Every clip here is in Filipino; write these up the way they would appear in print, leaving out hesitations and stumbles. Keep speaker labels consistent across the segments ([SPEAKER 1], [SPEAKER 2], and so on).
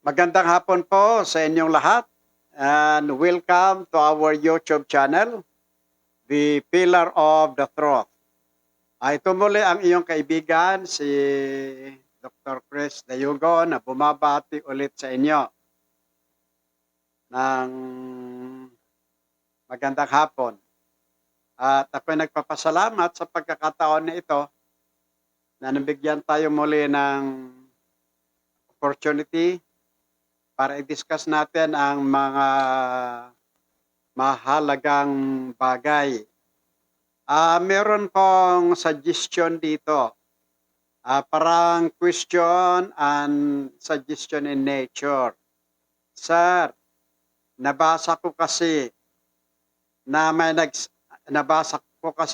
[SPEAKER 1] Magandang hapon po sa inyong lahat and welcome to our YouTube channel, The Pillar of the Truth. Ito muli ang iyong kaibigan, si Dr. Chris Dayugo na bumabati ulit sa inyo ng magandang hapon. At ako'y nagpapasalamat sa pagkakataon na ito na nabigyan tayo muli ng opportunity para i-discuss natin ang mga mahalagang bagay. Meron pong suggestion dito. Parang question and suggestion in nature. Sir, nabasa ko kasi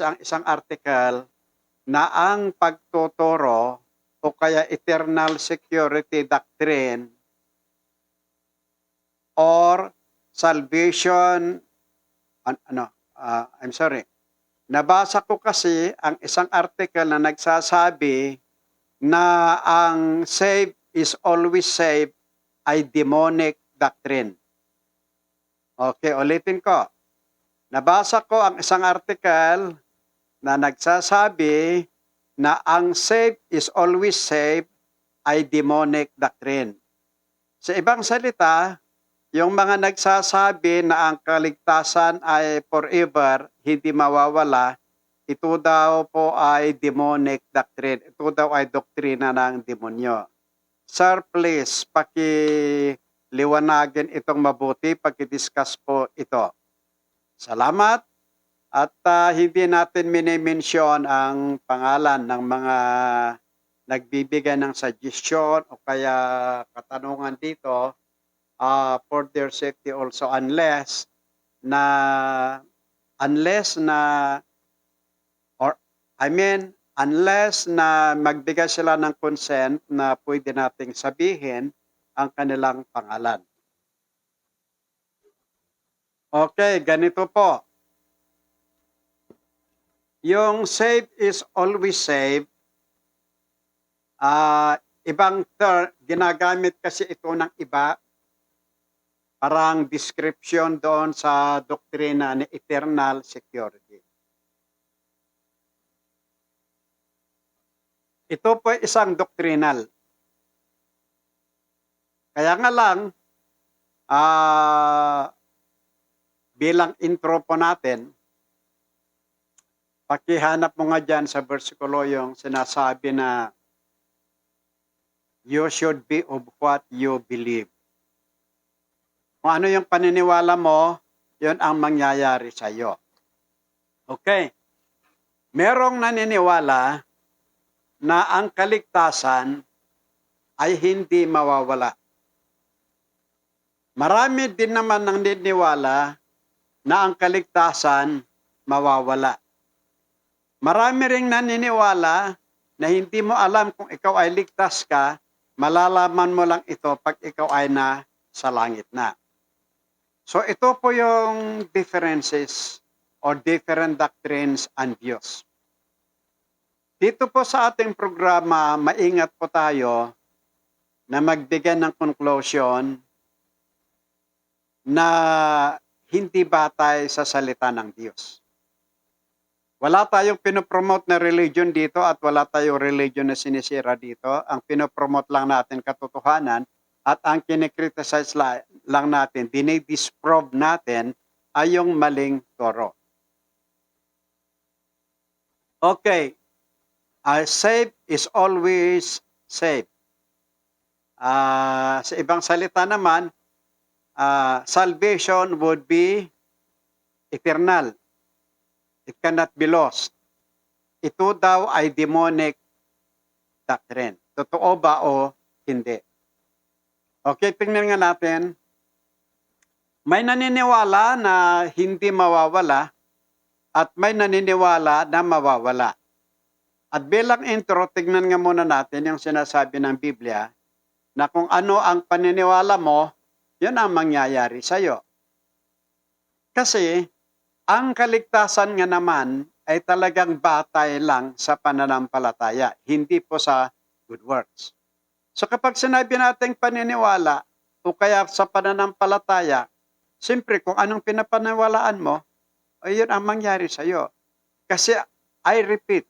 [SPEAKER 1] ang isang article na ang pagtuturo o kaya eternal security doctrine or salvation, nabasa ko kasi ang isang article na nagsasabi na ang save is always saved ay demonic doctrine. Okay, ulitin ko. Nabasa ko ang isang article na nagsasabi na ang save is always saved ay demonic doctrine. Sa ibang salita, yung mga nagsasabi na ang kaligtasan ay forever, hindi mawawala, ito daw po ay demonic doctrine. Ito daw ay doktrina ng demonyo. Sir, please, pakiliwanagin itong mabuti, pakidiscuss po ito. Salamat. At hindi natin minimensyon ang pangalan ng mga nagbibigay ng suggestion o kaya katanungan dito, for their safety also unless na magbigay sila ng consent na pwede nating sabihin ang kanilang pangalan. Okay, ganito po. Yung save is always save, ibang term, ginagamit kasi ito ng iba, parang description doon sa doktrina ni eternal security. Ito po isang doktrinal. Kaya nga lang, bilang intro po natin, pakihanap mo nga dyan sa versikulo yung sinasabi na you should be of what you believe. Kung ano yung paniniwala mo, yun ang mangyayari sa iyo. Okay. Merong naniniwala na ang kaligtasan ay hindi mawawala. Marami din naman nang naniniwala na ang kaligtasan mawawala. Marami ring naniniwala na hindi mo alam kung ikaw ay ligtas ka, malalaman mo lang ito pag ikaw ay na sa langit na. So ito po yung differences or different doctrines and views. Dito po sa ating programa, maingat po tayo na magbigay ng conclusion na hindi batay sa salita ng Diyos. Wala tayong pinopromote na religion dito at wala tayong religion na sinisira dito. Ang pinopromote lang natin katotohanan at ang kinikriticize lang natin, dinidisprove natin ay yung maling turo. Okay. Save is always save. Sa ibang salita naman, salvation would be eternal. It cannot be lost. Ito daw ay demonic doctrine. Totoo ba o hindi? Okay, tingnan nga natin. May naniniwala na hindi mawawala at may naniniwala na mawawala. At bilang intro, tignan nga muna natin yung sinasabi ng Biblia na kung ano ang paniniwala mo, yun ang mangyayari sa iyo. Kasi ang kaligtasan nga naman ay talagang batay lang sa pananampalataya, hindi po sa good works. So kapag sinabi nating paniniwala, o kaya sa pananampalataya, siyempre kung anong pinapaniwalaan mo, ay yun ang mangyari sa iyo. Kasi I repeat,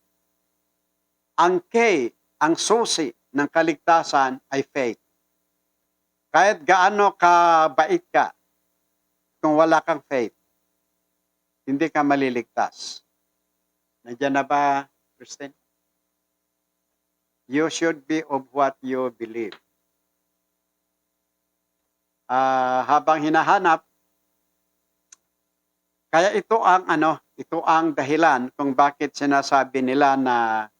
[SPEAKER 1] ang key, ang susi ng kaligtasan ay faith. Kahit gaano kabait ka, kung wala kang faith, hindi ka maliligtas. Nandiyan na ba, Kristen? You should be of what you believe. Habang hinahanap, kaya ito ang dahilan kung bakit sinasabi nila na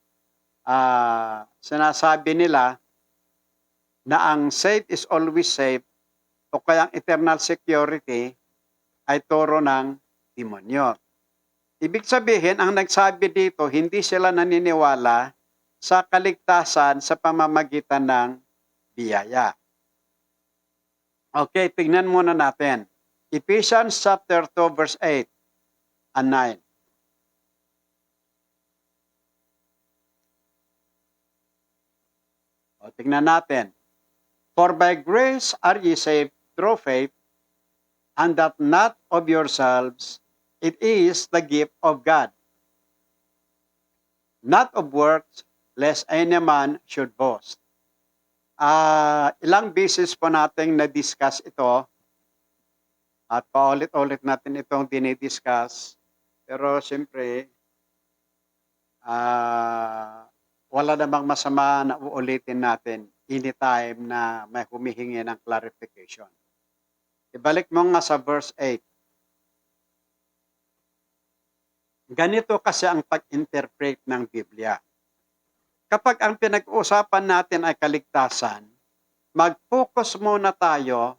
[SPEAKER 1] ang safe is always safe o kaya ang eternal security ay turo ng demonyo. Ibig sabihin, ang nagsabi dito, hindi sila naniniwala sa kaligtasan sa pamamagitan ng biyaya. Okay, tignan muna natin. Ephesians chapter 2 verse 8 and 9. O, tignan natin. For by grace are ye saved through faith, and that not of yourselves, it is the gift of God. Not of works, lest any man should boast. Ilang beses po nating na-discuss ito at paulit-ulit natin itong dinidiscuss. Pero siyempre, wala namang masama na uulitin natin anytime na may humihingi ng clarification. Ibalik mo nga sa verse 8. Ganito kasi ang pag-interpret ng Biblia. Kapag ang pinag-uusapan natin ay kaligtasan, mag-focus muna tayo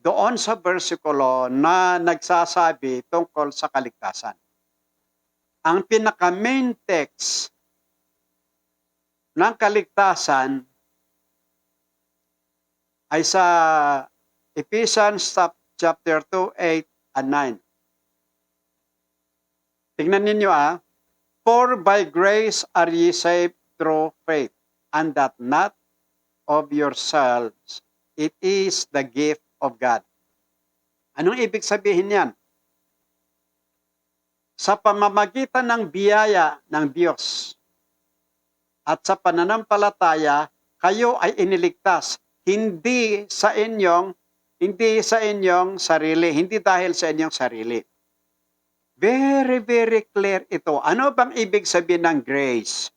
[SPEAKER 1] doon sa versikulo na nagsasabi tungkol sa kaligtasan. Ang pinaka-main text ng kaligtasan ay sa Ephesians chapter 2, 8 and 9. Tingnan ninyo For by grace are ye saved through faith, and that not of yourselves, it is the gift of God. Anong ibig sabihin yan? Sa pamamagitan ng biyaya ng Diyos at sa pananampalataya, kayo ay iniligtas, hindi sa inyong sarili, hindi dahil sa inyong sarili. Very, very clear ito. Ano bang ibig sabihin ng grace?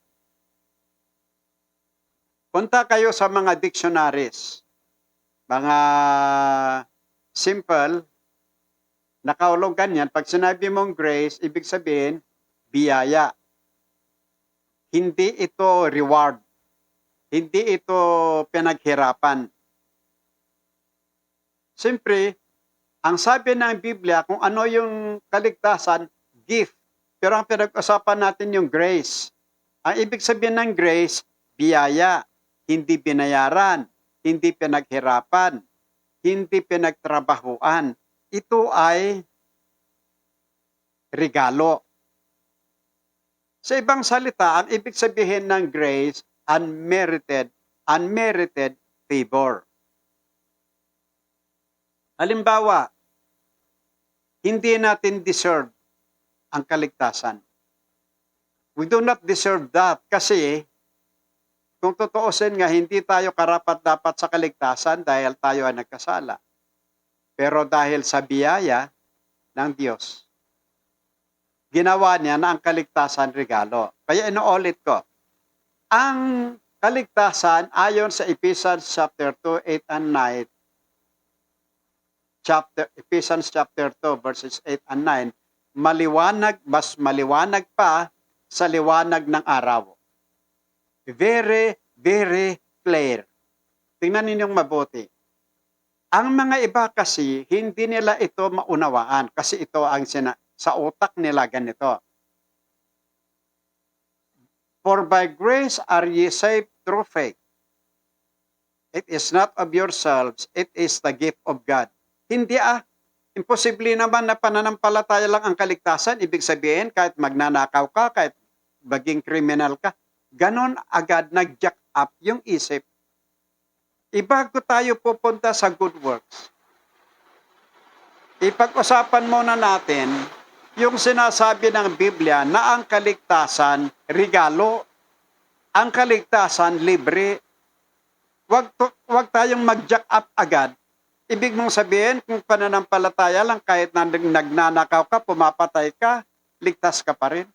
[SPEAKER 1] Punta kayo sa mga dictionaries, mga simple, nakaulog ganyan. Pag sinabi mong grace, ibig sabihin, biyaya. Hindi ito reward. Hindi ito pinaghirapan. Siyempre, ang sabi ng Biblia, kung ano yung kaligtasan, gift. Pero ang pinag-usapan natin yung grace. Ang ibig sabihin ng grace, biyaya. Hindi binayaran, hindi pinaghirapan, hindi pinagtrabahuan. Ito ay regalo. Sa ibang salita, ang ibig sabihin ng grace, unmerited favor. Halimbawa, hindi natin deserve ang kaligtasan. We do not deserve that kasi kung tutuusin nga, hindi tayo karapat-dapat sa kaligtasan dahil tayo ay nagkasala. Pero dahil sa biyaya ng Diyos, ginawa niya na ang kaligtasan regalo. Kaya inuulit ko, ang kaligtasan ayon sa Ephesians chapter 2, 8 and 9, Ephesians chapter 2, verses 8 and 9, mas maliwanag pa sa liwanag ng araw. Very, very clear. Tingnan ninyong mabuti. Ang mga iba kasi, hindi nila ito maunawaan kasi ito ang sa utak nila ganito. For by grace are ye saved through faith. It is not of yourselves, it is the gift of God. Hindi imposible naman na pananampalataya lang ang kaligtasan. Ibig sabihin, kahit magnanakaw ka, kahit maging kriminal ka, ganon agad nag-jack up yung isip. Bago tayo pupunta sa good works, ipag-usapan muna natin yung sinasabi ng Biblia na ang kaligtasan, regalo. Ang kaligtasan, libre. Wag tayong mag-jack up agad. Ibig mong sabihin, kung pananampalataya lang, kahit na nagnanakaw ka, pumapatay ka, ligtas ka pa rin.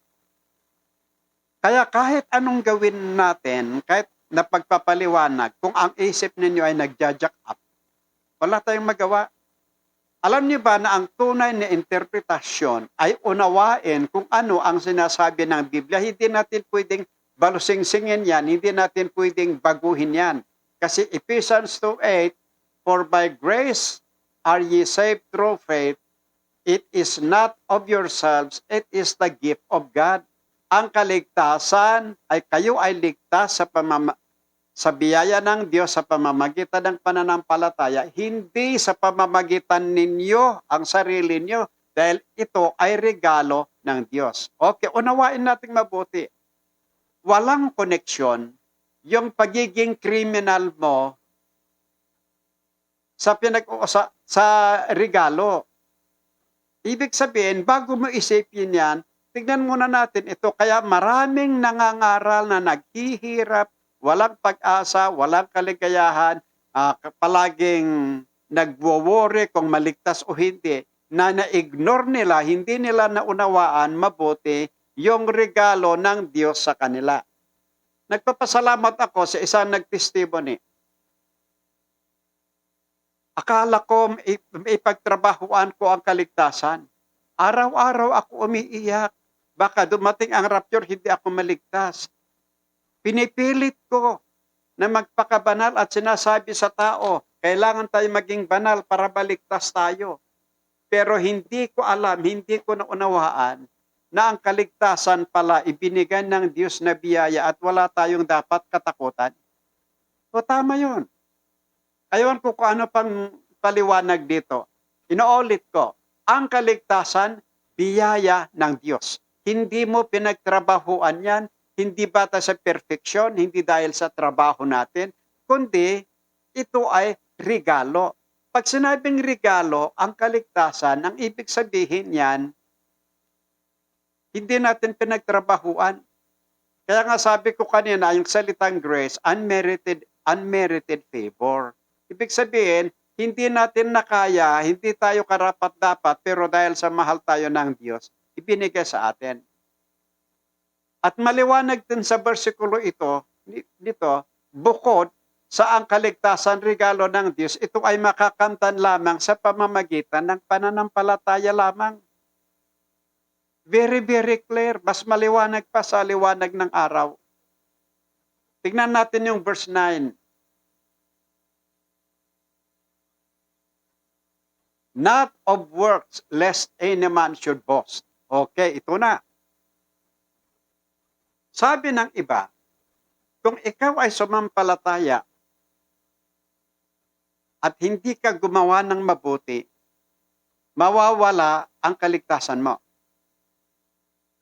[SPEAKER 1] Kaya kahit anong gawin natin, kahit na pagpapaliwanag, kung ang isip ninyo ay nagja-jack up, wala tayong magawa. Alam niyo ba na ang tunay na interpretasyon ay unawain kung ano ang sinasabi ng Biblia? Hindi natin pwedeng balusingsingin yan, hindi natin pwedeng baguhin yan. Kasi Ephesians 2:8, for by grace are ye saved through faith, it is not of yourselves, it is the gift of God. Ang kaligtasan ay kayo ay ligtas sa biyaya ng Diyos sa pamamagitan ng pananampalataya, hindi sa pamamagitan ninyo ang sarili nyo, dahil ito ay regalo ng Diyos. Okay, unawain natin mabuti. Walang koneksyon yung pagiging criminal mo sa sa regalo. Ibig sabihin, bago mo isipin yan, tignan muna natin ito. Kaya maraming nangangaral na naghihirap, walang pag-asa, walang kaligayahan, palaging nagwo-worry kung maligtas o hindi, na na-ignore nila, hindi nila naunawaan mabuti yung regalo ng Diyos sa kanila. Nagpapasalamat ako sa isang nag-testimony. Akala ko ipagtrabahuan ko ang kaligtasan. Araw-araw ako umiiyak. Baka dumating ang rapture, hindi ako maligtas. Pinipilit ko na magpakabanal at sinasabi sa tao, kailangan tayo maging banal para baligtas tayo. Pero hindi ko alam, hindi ko naunawaan na ang kaligtasan pala ibinigay ng Diyos na biyaya at wala tayong dapat katakutan. O tama yun. Ayawan ko kung ano pang paliwanag dito. Inuulit ko, ang kaligtasan, biyaya ng Diyos. Hindi mo pinagtrabahuan yan, hindi bata sa perfeksyon, hindi dahil sa trabaho natin, kundi ito ay regalo. Pag sinabing regalo, ang kaligtasan, ang ibig sabihin yan, hindi natin pinagtrabahuan. Kaya nga sabi ko kanina, yung salitang grace, unmerited favor. Ibig sabihin, hindi natin nakaya, hindi tayo karapat-dapat, pero dahil sa mahal tayo ng Diyos, ibinigay sa atin. At maliwanag din sa bersikulo dito, bukod sa ang kaligtasan regalo ng Diyos, ito ay makakamtan lamang sa pamamagitan ng pananampalataya lamang. Very, very clear. Mas maliwanag pa sa liwanag ng araw. Tignan natin yung verse 9. Not of works, lest any man should boast. Okay, ito na. Sabi ng iba, kung ikaw ay sumampalataya at hindi ka gumawa ng mabuti, mawawala ang kaligtasan mo.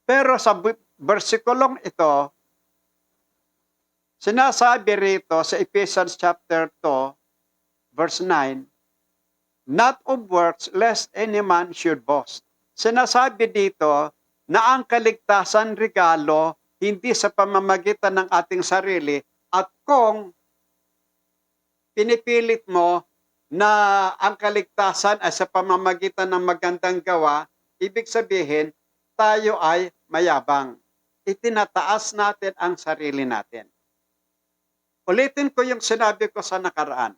[SPEAKER 1] Pero sa versikulong ito, sinasabi rito sa Ephesians chapter 2, verse 9, not of works, lest any man should boast. Sinasabi dito na ang kaligtasan regalo hindi sa pamamagitan ng ating sarili, at kung pinipilit mo na ang kaligtasan ay sa pamamagitan ng magandang gawa, ibig sabihin, tayo ay mayabang. Itinataas natin ang sarili natin. Ulitin ko yung sinabi ko sa nakaraan.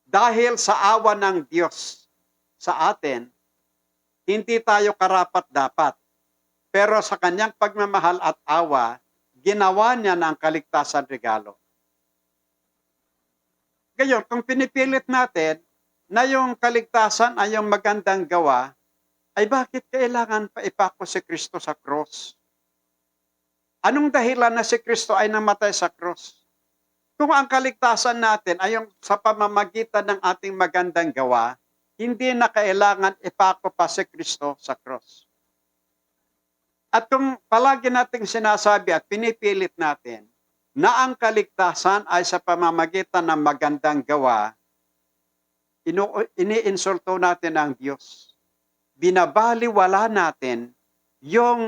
[SPEAKER 1] Dahil sa awa ng Diyos sa atin, hindi tayo karapat-dapat. Pero sa kanyang pagmamahal at awa, ginawa niya na ang kaligtasan regalo. Ngayon, kung pinipilit natin na yung kaligtasan ay yung magandang gawa, ay bakit kailangan pa ipako si Kristo sa cross? Anong dahilan na si Kristo ay namatay sa cross? Kung ang kaligtasan natin ay yung sa pamamagitan ng ating magandang gawa, hindi na kailangan ipako pa si Kristo sa cross. At kung palagi nating sinasabi at pinipilit natin na ang kaligtasan ay sa pamamagitan ng magandang gawa, iniinsulto natin ang Diyos. Binabaliwala natin yung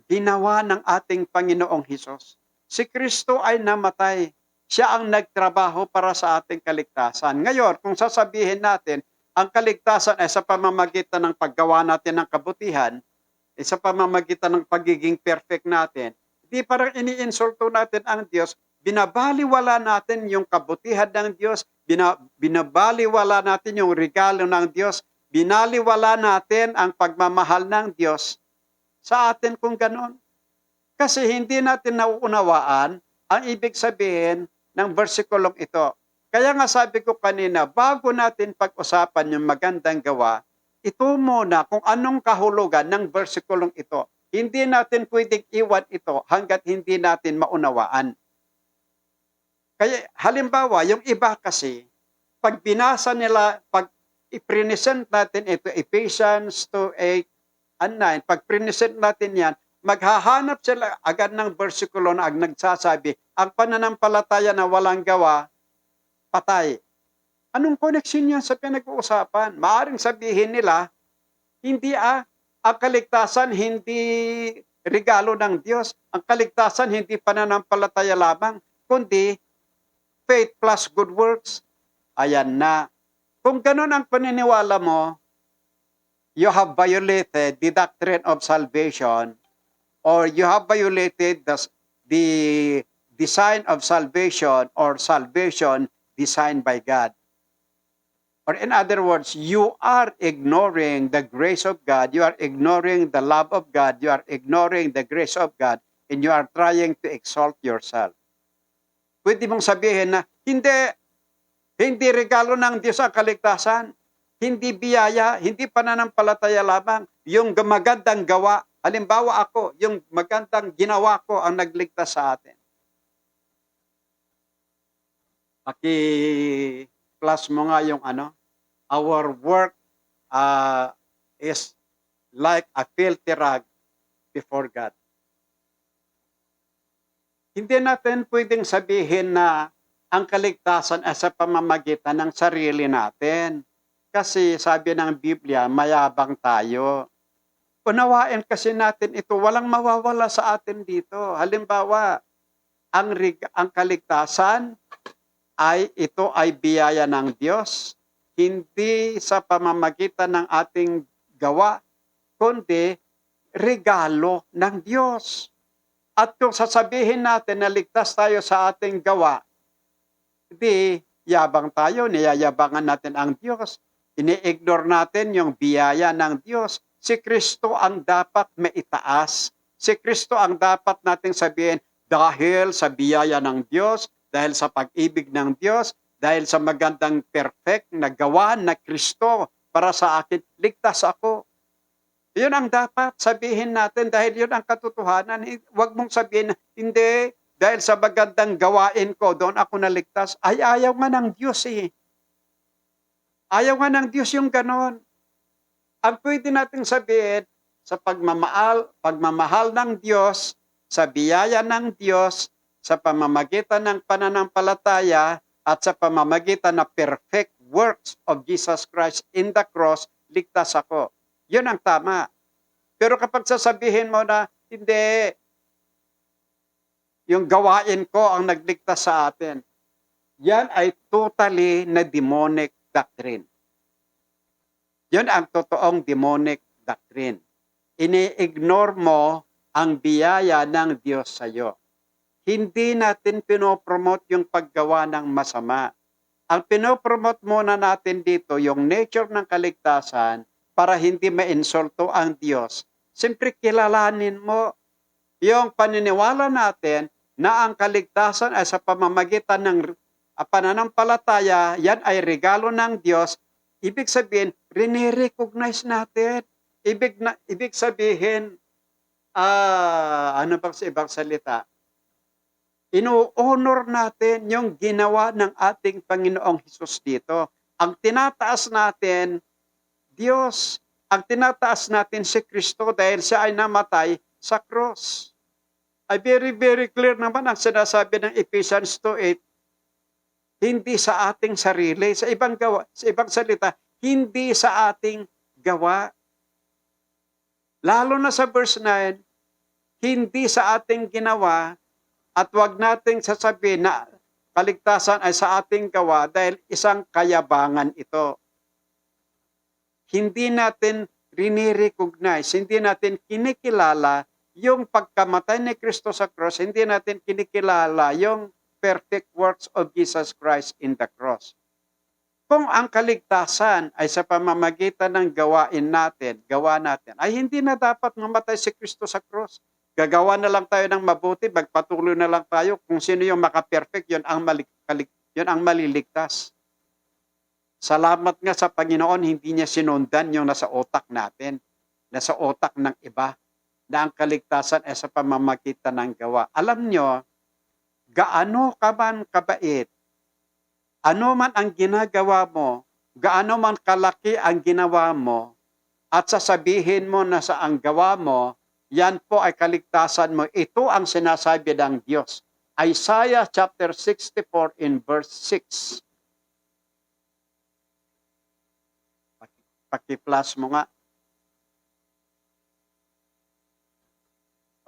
[SPEAKER 1] ginawa ng ating Panginoong Hesus. Si Kristo ay namatay. Siya ang nagtrabaho para sa ating kaligtasan. Ngayon, kung sasabihin natin, ang kaligtasan ay sa pamamagitan ng paggawa natin ng kabutihan, ay sa pamamagitan ng pagiging perfect natin, di parang iniinsulto natin ang Diyos, binabaliwala natin yung kabutihan ng Diyos, binabaliwala natin yung regalo ng Diyos, binaliwala natin ang pagmamahal ng Diyos sa atin kung ganon. Kasi hindi natin nauunawaan ang ibig sabihin ng versikulong ito. Kaya nga sabi ko kanina, bago natin pag-usapan yung magandang gawa, ito muna kung anong kahulugan ng versikulong ito. Hindi natin pwedeng iwan ito hanggat hindi natin maunawaan. Kaya halimbawa, yung iba kasi, pag binasa nila, pag i-present natin ito, Ephesians 2:8 and 9, pag present natin yan, maghahanap sila agad ng versikulo na nagsasabi, ang pananampalataya na walang gawa, patay. Anong connection yan sa pinag-uusapan? Maaring sabihin nila, hindi ang kaligtasan hindi regalo ng Diyos. Ang kaligtasan hindi pananampalataya lamang, kundi faith plus good works. Ayan na. Kung ganun ang paniniwala mo, you have violated the doctrine of salvation, or you have violated the design of salvation, or salvation designed by God. Or in other words, you are ignoring the grace of God, you are ignoring the love of God, you are ignoring the grace of God, and you are trying to exalt yourself. Pwede mong sabihin na, hindi regalo ng Diyos ang kaligtasan, hindi biyaya, hindi pananampalataya lamang, yung magandang gawa. Halimbawa ako, yung magandang ginawa ko ang nagligtas sa atin. Plus mo nga yung our work is like a filthy rag before God. Hindi natin pwedeng sabihin na ang kaligtasan ay sa pamamagitan ng sarili natin. Kasi sabi ng Biblia, mayabang tayo. Unawain kasi natin ito, walang mawawala sa atin dito. Halimbawa, ang kaligtasan ito ay biyaya ng Diyos, hindi sa pamamagitan ng ating gawa, kundi regalo ng Diyos. At kung sasabihin natin na ligtas tayo sa ating gawa, di yabang tayo, niyayabangan natin ang Diyos. Ini-ignore natin yung biyaya ng Diyos. Si Kristo ang dapat maitaas. Si Kristo ang dapat nating sabihin, dahil sa biyaya ng Diyos, dahil sa pag-ibig ng Diyos, dahil sa magandang perfect na gawa na Kristo para sa akin, ligtas ako. Yun ang dapat sabihin natin dahil yun ang katotohanan. Huwag mong sabihin, hindi, dahil sa magandang gawain ko, doon ako naligtas. Ay, ayaw nga ng Diyos eh. Ayaw nga ng Diyos yung ganon. Ang pwede nating sabihin, sa pagmamahal ng Diyos, sa biyaya ng Diyos, sa pamamagitan ng pananampalataya, at sa pamamagitan ng perfect works of Jesus Christ in the cross, ligtas ako. Yun ang tama. Pero kapag sasabihin mo na, hindi, yung gawain ko ang nagligtas sa atin, yan ay totally na demonic doctrine. Yun ang totoong demonic doctrine. Ini-ignore mo ang biyaya ng Diyos sa iyo. Hindi natin pinopromote yung paggawa ng masama. Ang pinopromote muna natin dito, yung nature ng kaligtasan, para hindi ma-insulto ang Diyos. Siyempre, kilalanin mo yung paniniwala natin na ang kaligtasan ay sa pamamagitan ng pananampalataya, yan ay regalo ng Diyos. Ibig sabihin, rini-recognize natin. Ibig sabihin, ano bang sa ibang salita? Ino-honor natin yung ginawa ng ating Panginoong Hesus dito. Ang tinataas natin, Diyos, ang tinataas natin si Kristo dahil siya ay namatay sa cross. ay very, very clear naman ang sinasabi ng Ephesians 2:8, hindi sa ating sarili, sa ibang gawa, sa ibang salita, hindi sa ating gawa. Lalo na sa verse 9, hindi sa ating ginawa, at wag nating sasabihin na kaligtasan ay sa ating gawa dahil isang kayabangan ito. Hindi natin rini-recognize, hindi natin kinikilala yung pagkamatay ni Kristo sa cross, hindi natin kinikilala yung perfect works of Jesus Christ in the cross. Kung ang kaligtasan ay sa pamamagitan ng gawa natin, ay hindi na dapat mamatay si Kristo sa cross. Gagawa na lang tayo ng mabuti, magpatuloy na lang tayo. Kung sino yung maka-perfect, yun ang maliligtas. Salamat nga sa Panginoon, hindi niya sinundan yung nasa otak natin, nasa otak ng iba, na ang kaligtasan ay sa pamamagitan ng gawa. Alam nyo, gaano ka man kabait, ano man ang ginagawa mo, gaano man kalaki ang ginawa mo, at sasabihin mo na sa ang gawa mo, yan po ay kaligtasan mo. Ito ang sinasabi ng Diyos. Isaiah chapter 64 in verse 6. Paki-plus mo nga.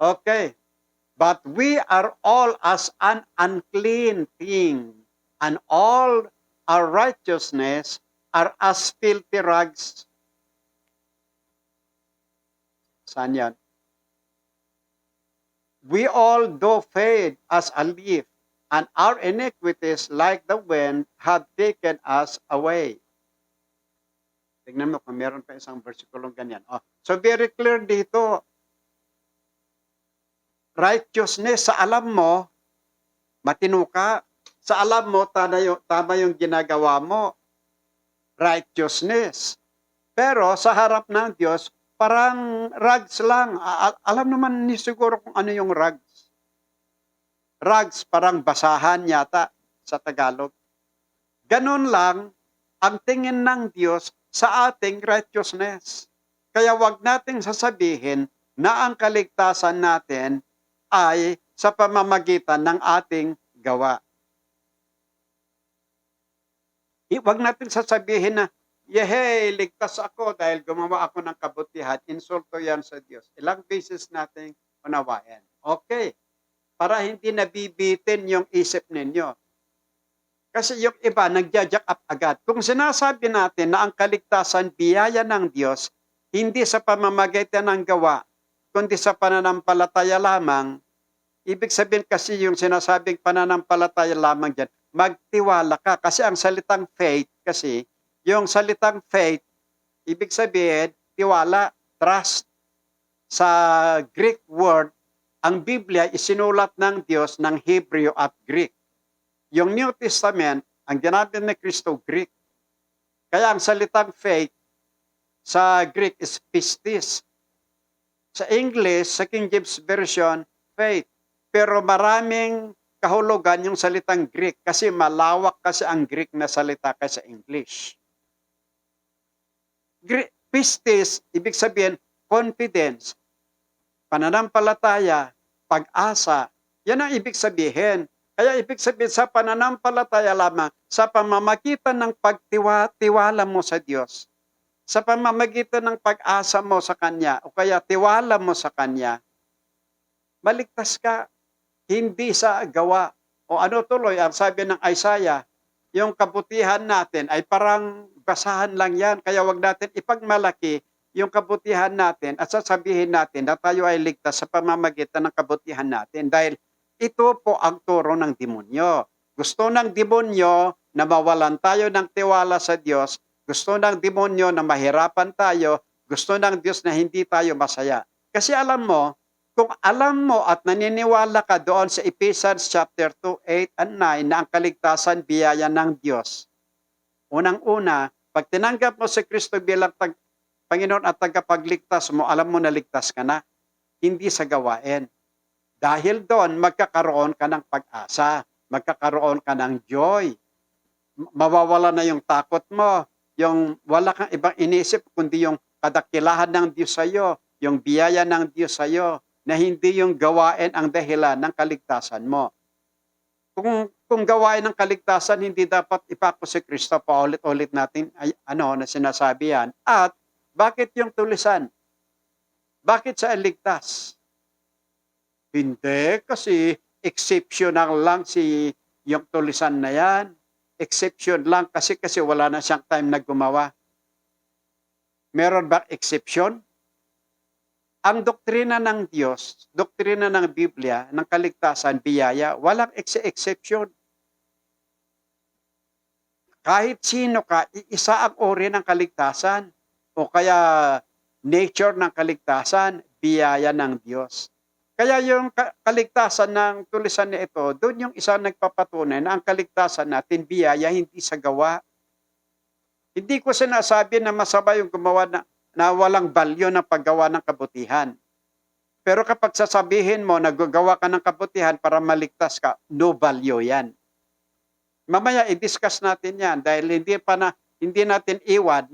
[SPEAKER 1] Okay. But we are all as an unclean thing, and all our righteousness are as filthy rags. Saan yan? We all do fade as a leaf, and our iniquities like the wind have taken us away. Tignan mo kung meron pa isang versikulong ganyan. So very clear dito. Righteousness, sa alam mo, matino ka. Sa alam mo, tama yung ginagawa mo. Righteousness. Pero sa harap ng Diyos, parang rags lang. Alam naman ni siguro kung ano yung rags. Rags, parang basahan yata sa Tagalog. Ganun lang ang tingin ng Diyos sa ating righteousness. Kaya wag nating sasabihin na ang kaligtasan natin ay sa pamamagitan ng ating gawa. Wag natin sasabihin na, yehey, ligtas ako dahil gumawa ako ng kabutihan. Insulto yan sa Diyos. Ilang beses natin unawain. Okay. Para hindi nabibitin yung isip ninyo. Kasi yung iba, nagja-jack up agad. Kung sinasabi natin na ang kaligtasan, biyaya ng Diyos, hindi sa pamamagitan ng gawa, kundi sa pananampalataya lamang, ibig sabihin kasi yung sinasabing pananampalataya lamang dyan, magtiwala ka. Kasi ang salitang faith, kasi yung salitang faith, ibig sabihin, tiwala, trust. Sa Greek word, ang Biblia isinulat ng Diyos ng Hebrew at Greek. Yung New Testament, ang ginamit ni Kristo, Greek. Kaya ang salitang faith sa Greek is pistis. Sa English, sa King James Version, faith. Pero maraming kahulugan yung salitang Greek kasi malawak kasi ang Greek na salita kaysa English. Pistis, ibig sabihin, confidence, pananampalataya, pag-asa. Yan ang ibig sabihin. Kaya ibig sabihin sa pananampalataya lamang, sa pamamagitan ng pagtiwala mo sa Diyos, sa pamamagitan ng pag-asa mo sa Kanya, o kaya tiwala mo sa Kanya, maligtas ka, hindi sa gawa. O ano tuloy, ang sabi ng Isaiah, yung kabutihan natin ay parang basahan lang yan, kaya wag natin ipagmalaki yung kabutihan natin at sasabihin natin na tayo ay ligtas sa pamamagitan ng kabutihan natin dahil ito po ang turo ng demonyo. Gusto ng demonyo na mawalan tayo ng tiwala sa Diyos. Gusto ng demonyo na mahirapan tayo. Gusto ng Diyos na hindi tayo masaya. Kasi alam mo, kung alam mo at naniniwala ka doon sa Ephesians chapter 2, 8 and 9 na ang kaligtasan biyaya ng Diyos. Unang-una, pag tinanggap mo si Kristo bilang Panginoon at tagapagligtas mo, alam mo na ligtas ka na. Hindi sa gawain. Dahil doon, magkakaroon ka ng pag-asa, magkakaroon ka ng joy. Mawawala na yung takot mo, yung wala kang ibang inisip, kundi yung kadakilahan ng Diyos sa iyo, yung biyaya ng Diyos sa iyo. na hindi yung gawain ang dahilan ng kaligtasan mo. Kung gawain ng kaligtasan, hindi dapat ipako si Kristo, paulit-ulit natin na sinasabi yan. At bakit yung tulisan? Bakit sa iligtas? Hindi, kasi exceptional lang yung tulisan na yan. Exception lang kasi wala na siyang time na gumawa. Meron ba exception? Ang doktrina ng Diyos, doktrina ng Biblia, ng kaligtasan, biyaya, walang exception. Kahit sino ka, isa ang uri ng kaligtasan o kaya nature ng kaligtasan, biyaya ng Diyos. Kaya yung kaligtasan ng tulisan na ito, doon yung isa nagpapatunay na ang kaligtasan natin, biyaya, hindi sa gawa. Hindi ko sinasabi na masama yung gumawa na walang value ng paggawa ng kabutihan. Pero kapag sasabihin mo, nagagawa ka ng kabutihan para maligtas ka, no value yan. Mamaya i-discuss natin yan dahil hindi natin iwan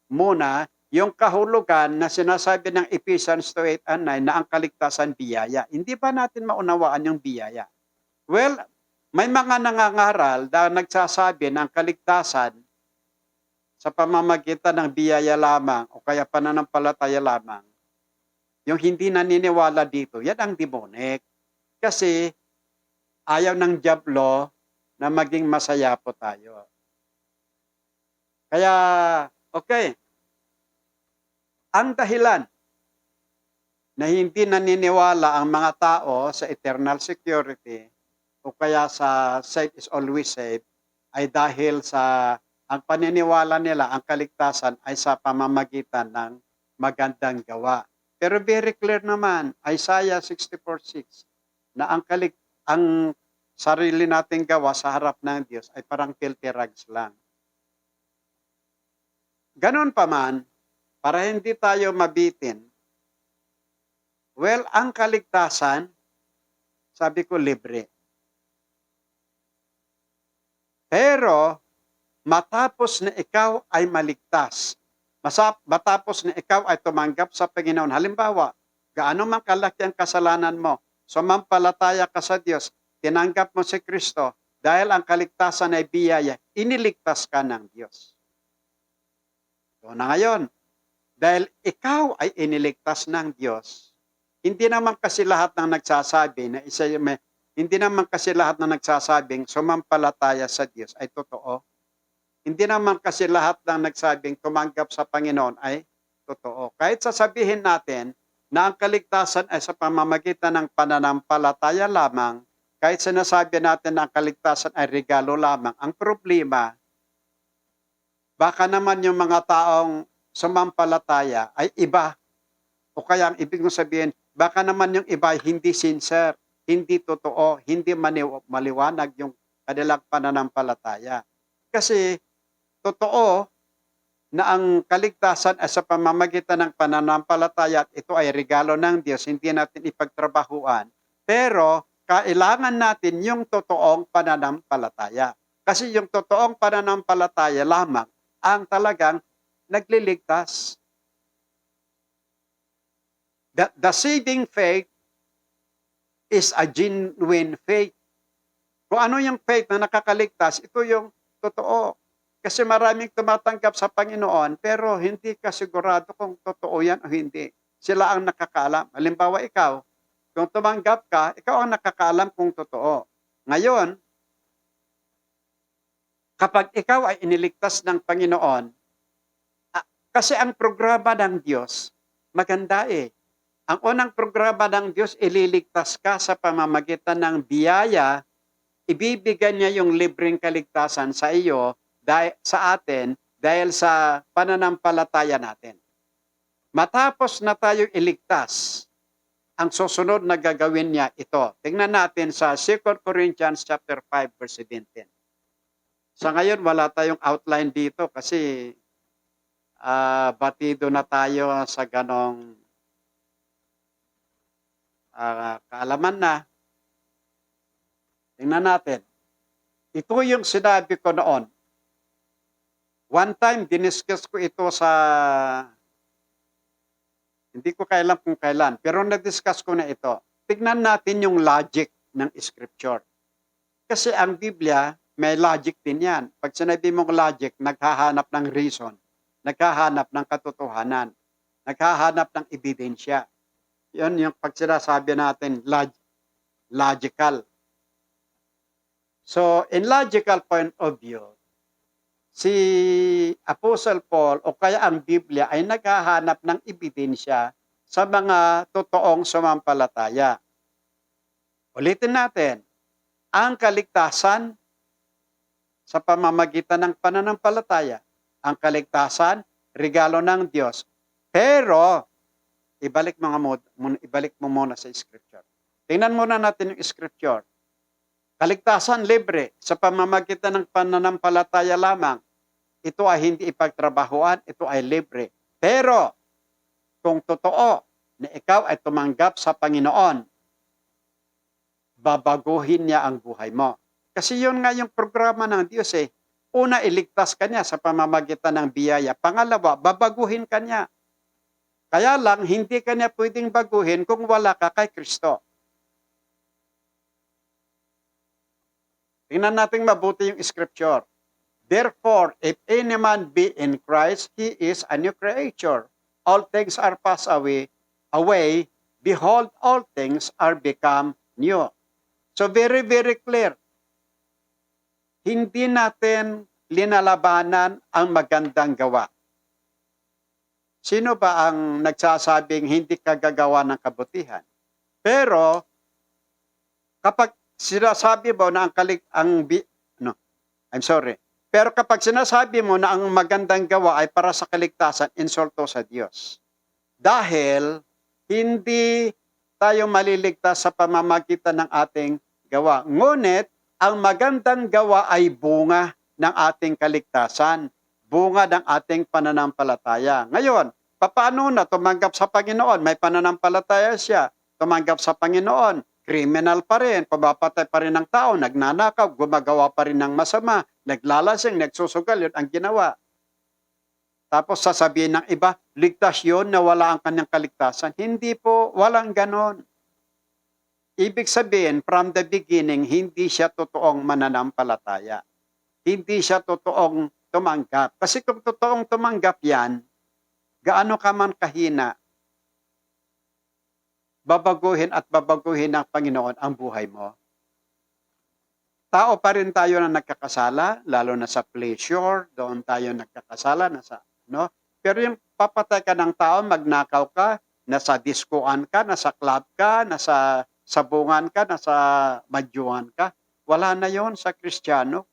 [SPEAKER 1] muna yung kahulugan na sinasabi ng Ephesians 2:8 and 9 na ang kaligtasan biyaya. Hindi pa natin maunawaan yung biyaya. Well, may mga nangangaral na nagsasabi ng kaligtasan sa pamamagitan ng biyaya lamang o kaya pananampalataya lamang. Yung hindi naniniwala dito, yan ang demonic. Kasi ayaw ng diablo na maging masaya po tayo. Kaya, okay. Ang dahilan na hindi naniniwala ang mga tao sa eternal security o kaya sa saved is always saved ay dahil sa ang paniniwala nila, ang kaligtasan ay sa pamamagitan ng magandang gawa. Pero very clear naman, Isaiah 64:6, na ang sarili nating gawa sa harap ng Diyos ay parang filthy rags lang. Ganon pa man, para hindi tayo mabitin, well, ang kaligtasan, sabi ko, libre. Pero, matapos na ikaw ay maligtas, matapos na ikaw ay tumanggap sa Panginoon, halimbawa, gaano man kalaki ang kasalanan mo, sumampalataya ka sa Diyos, tinanggap mo si Kristo, dahil ang kaligtasan ay biyaya, iniligtas ka ng Diyos. So na ngayon, dahil ikaw ay iniligtas ng Diyos, hindi naman kasi lahat ng nagsasabing sumampalataya sa Diyos ay totoo. Hindi naman kasi lahat ng nagsabing tumanggap sa Panginoon ay totoo. Kahit sasabihin natin na ang kaligtasan ay sa pamamagitan ng pananampalataya lamang, kahit sinasabi natin na ang kaligtasan ay regalo lamang, ang problema, baka naman yung mga taong sumampalataya ay iba. O kaya ang ibig kong sabihin, baka naman yung iba hindi sincere, hindi totoo, hindi maliwanag yung kanilang pananampalataya. Kasi totoo na ang kaligtasan ay sa pamamagitan ng pananampalataya at ito ay regalo ng Diyos, hindi natin ipagtrabahuan. Pero kailangan natin yung totoong pananampalataya. Kasi yung totoong pananampalataya lamang ang talagang nagliligtas. The saving faith is a genuine faith. Kung ano yung faith na nakakaligtas, ito yung totoo. Kasi maraming tumatanggap sa Panginoon, pero hindi ka sigurado kung totoo yan o hindi. Sila ang nakakaalam. Halimbawa ikaw, kung tumanggap ka, ikaw ang nakakaalam kung totoo. Ngayon, kapag ikaw ay iniligtas ng Panginoon, kasi ang programa ng Diyos, maganda eh. Ang unang programa ng Diyos, ililigtas ka sa pamamagitan ng biyaya, ibibigyan niya yung libreng kaligtasan sa iyo, sa atin, dahil sa pananampalataya natin. Matapos na tayo iligtas, ang susunod na gagawin niya ito. Tingnan natin sa 2 Corinthians chapter 5 verse 17. Sa ngayon, wala tayong outline dito kasi batido na tayo sa ganong kaalaman na. Tingnan natin. Ito yung sinabi ko noon. One time, diniscuss ko ito sa Hindi ko kailan kung kailan, pero na-discuss ko na ito. Tignan natin yung logic ng scripture. Kasi ang Biblia, may logic din yan. Pag sinabi mong logic, naghahanap ng reason, naghahanap ng katotohanan, naghahanap ng ebidensya. Yan yung pag sinasabi natin, logical. So, in logical point of view, si Apostle Paul o kaya ang Biblia ay naghahanap ng ebidensya sa mga totoong sumampalataya. Ulitin natin, ang kaligtasan sa pamamagitan ng pananampalataya, ang kaligtasan, regalo ng Diyos. Pero, ibalik mo muna sa scripture. Tingnan muna natin yung scripture. Kaligtasan libre sa pamamagitan ng pananampalataya lamang. Ito ay hindi ipagtrabahuan, ito ay libre. Pero, kung totoo na ikaw ay tumanggap sa Panginoon, babaguhin niya ang buhay mo. Kasi yun nga yung programa ng Diyos eh. Una, iligtas ka niya sa pamamagitan ng biyaya. Pangalawa, babaguhin ka niya. Kaya lang, hindi ka niya pwedeng baguhin kung wala ka kay Kristo. Tingnan natin mabuti yung scripture. Therefore, if any man be in Christ, he is a new creature. All things are passed away. Behold, all things are become new. So very, very clear. Hindi natin linalabanan ang magandang gawa. Sino ba ang nagsasabing hindi ka gagawa ng kabutihan? Pero, kapag sinasabi mo na Pero kapag sinasabi mo na ang magandang gawa ay para sa kaligtasan, insulto sa Diyos. Dahil hindi tayo maliligtas sa pamamagitan ng ating gawa. Ngunit, ang magandang gawa ay bunga ng ating kaligtasan, bunga ng ating pananampalataya. Ngayon, paano na tumanggap sa Panginoon? May pananampalataya siya. Tumanggap sa Panginoon, criminal pa rin, pabapatay pa rin ng tao, nagnanakaw, gumagawa pa rin ng masama, naglalasing, nagsusugal, yun ang ginawa. Tapos sasabihin ng iba, ligtas yun na wala ang kanyang kaligtasan. Hindi po, walang ganon. Ibig sabihin, from the beginning, hindi siya totoong mananampalataya. Hindi siya totoong tumanggap. Kasi kung totoong tumanggap yan, gaano ka man kahina, babaguhin at babaguhin ng Panginoon ang buhay mo. Tao pa rin tayo na nagkakasala, lalo na sa pleasure, doon tayo nagkakasala, Pero yung papatay ka ng tao, magnakaw ka, nasa diskuan ka, nasa club ka, nasa sabungan ka, nasa madyuhan ka, wala na yon sa Kristiyano.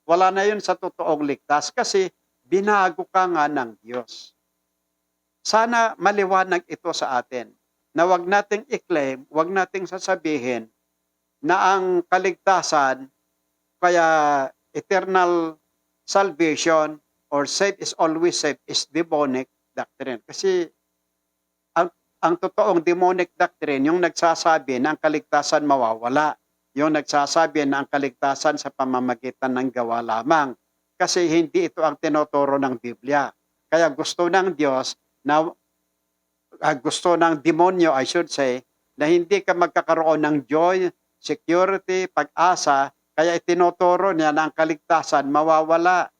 [SPEAKER 1] Wala na yon sa totoong ligtas kasi binago ka nga ng Diyos. Sana maliwanag ito sa atin na wag nating i-claim, wag nating sasabihin na ang kaligtasan, kaya eternal salvation or saved is always saved is demonic doctrine. Kasi ang totoong demonic doctrine, yung nagsasabi na ang kaligtasan mawawala, yung nagsasabi na ang kaligtasan sa pamamagitan ng gawa lamang. Kasi hindi ito ang tinuturo ng Biblia. Kaya gusto ng Diyos na gusto ng demonyo, I should say, na hindi ka magkakaroon ng joy, security, pag-asa, kaya itinuturo niya na ang kaligtasan mawawala.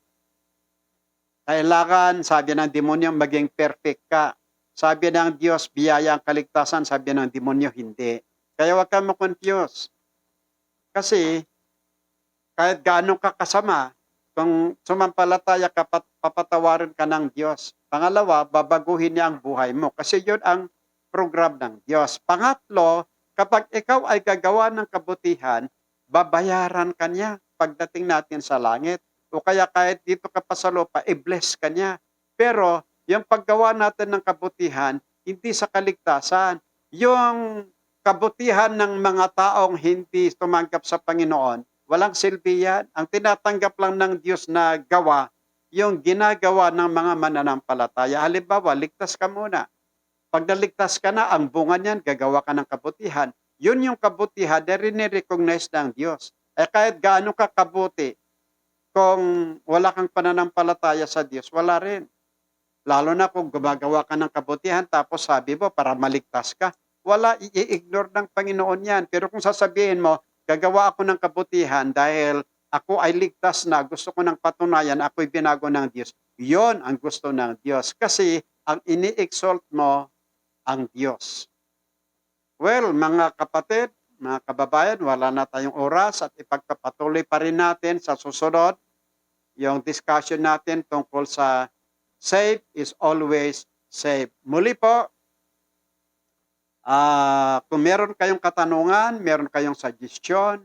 [SPEAKER 1] Kailangan, sabi ng demonyo, maging perfect ka. Sabi ng Diyos, biyaya ang kaligtasan, sabi ng demonyo, hindi. Kaya huwag ka ma-confuse. Kasi, kahit gaano ka kasama, kung sumampalataya ka, papatawarin ka ng Diyos. Pangalawa, babaguhin niya ang buhay mo. Kasi yun ang program ng Diyos. Pangatlo, kapag ikaw ay gagawa ng kabutihan, babayaran ka niya pagdating natin sa langit. O kaya kahit dito ka pa sa lupa, i-bless ka niya. Pero, yung paggawa natin ng kabutihan, hindi sa kaligtasan. Yung kabutihan ng mga taong hindi tumanggap sa Panginoon, walang silbi yan. Ang tinatanggap lang ng Diyos na gawa, yung ginagawa ng mga mananampalataya. Halimbawa, ligtas ka muna. Pag naligtas ka na, ang bunga niyan, gagawa ka ng kabutihan. Yun yung kabutihan na rin-recognize ng Diyos. Kahit gaano ka kabuti, kung wala kang pananampalataya sa Diyos, wala rin. Lalo na kung gumagawa ka ng kabutihan tapos sabi mo para maligtas ka. Wala, i-ignore ng Panginoon yan. Pero kung sasabihin mo, gagawa ako ng kabutihan dahil ako ay ligtas na, gusto ko ng patunayan, ako'y binago ng Diyos. Yon ang gusto ng Diyos. Kasi ang ini-exalt mo, ang Diyos. Well, mga kapatid, mga kababayan, wala na tayong oras at ipagpapatuloy pa rin natin sa susunod yung discussion natin tungkol sa save is always save. Muli po, kung meron kayong katanungan, meron kayong suggestion,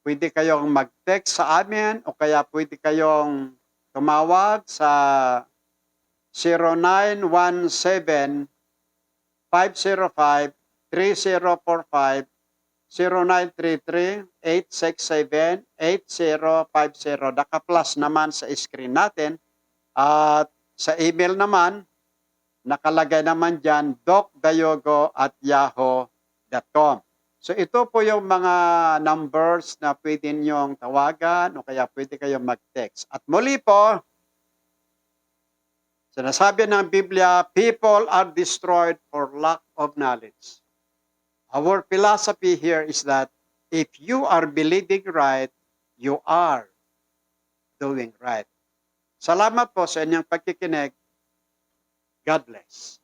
[SPEAKER 1] pwede kayong mag-text sa amin o kaya pwede kayong tumawag sa 0917 505 3045 0933-867-8050. Naka-plus naman sa screen natin. At sa email naman, nakalagay naman dyan, docdayogo@yahoo.com. So ito po yung mga numbers na pwede niyong tawagan o kaya pwede kayong mag-text. At muli po, sinasabi ng Biblia, people are destroyed for lack of knowledge. Our philosophy here is that if you are believing right, you are doing right. Salamat po sa inyong pagkikinig. God bless.